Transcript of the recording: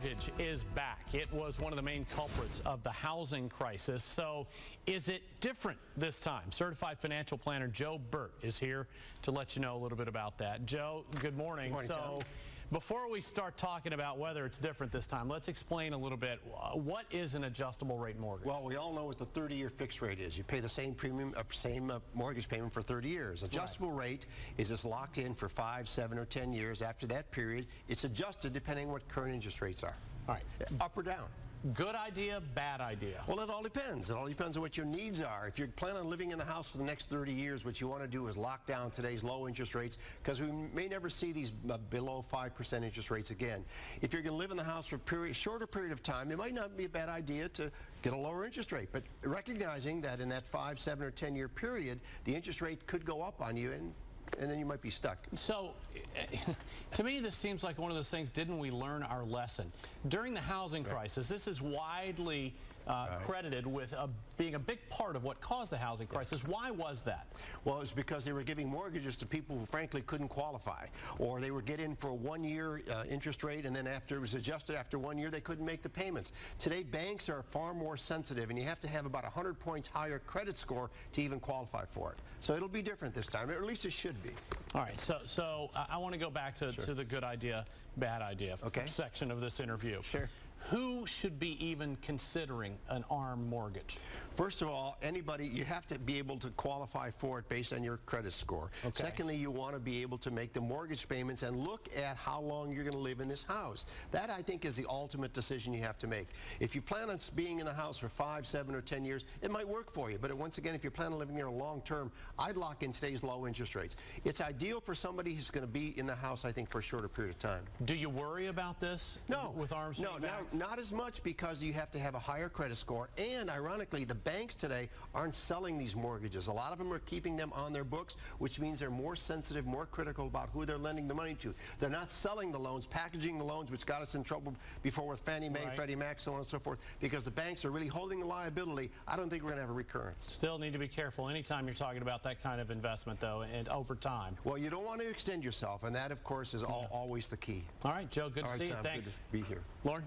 mortgage is back. It was one of the main culprits of the housing crisis. So is it different this time? Certified Financial Planner Joe Bert is here to let you know a little bit about that. Joe, good morning. Good morning, Tom. Before we start talking about whether it's different this time, let's explain a little bit. What is an adjustable rate mortgage? Well, we all know what the 30-year fixed rate is. You pay the same premium, same mortgage payment for 30 years. Adjustable rate is just locked in for 5, 7, or 10 years. After that period, it's adjusted depending on what current interest rates are. All right. Up or down. Good idea, bad idea? Well, it all depends. It all depends on what your needs are. If you're planning on living in the house for the next 30 years, what you want to do is lock down today's low interest rates, because we may never see these below 5% interest rates again. If you're going to live in the house for a shorter period of time, it might not be a bad idea to get a lower interest rate. But recognizing that in that 5, 7, or 10-year period, the interest rate could go up on you, and then you might be stuck. So, to me, this seems like one of those things, didn't we learn our lesson? During the housing crisis, this is widely credited with being a big part of what caused the housing crisis. Why was that? Well, it's because they were giving mortgages to people who frankly couldn't qualify, or they would get in for a 1-year interest rate, and then after it was adjusted after 1 year, they couldn't make the payments. Today, banks are far more sensitive, and you have to have about 100 points higher credit score to even qualify for it. So it'll be different this time, or at least it should be. All right, so I want to go back to the good idea, bad idea section of this interview. Sure. Who should be even considering an ARM mortgage? First of all, anybody, you have to be able to qualify for it based on your credit score. Okay. Secondly, you want to be able to make the mortgage payments and look at how long you're going to live in this house. That, I think, is the ultimate decision you have to make. If you plan on being in the house for 5, 7, or 10 years, it might work for you. But once again, if you plan on living here long term, I'd lock in today's low interest rates. It's ideal for somebody who's going to be in the house, I think, for a shorter period of time. Do you worry about this? No. With ARMs? No, not as much, because you have to have a higher credit score, and ironically, the banks today aren't selling these mortgages. A lot of them are keeping them on their books, which means they're more sensitive, more critical about who they're lending the money to. They're not selling the loans, packaging the loans, which got us in trouble before with Fannie Mae, Freddie Mac, so on and so forth, because the banks are really holding the liability. I don't think we're going to have a recurrence. Still need to be careful anytime you're talking about that kind of investment, though, and over time. Well, you don't want to extend yourself, and that, of course, is always the key. All right, Joe, good to see you. Tom, Thanks. good to be here. Lauren?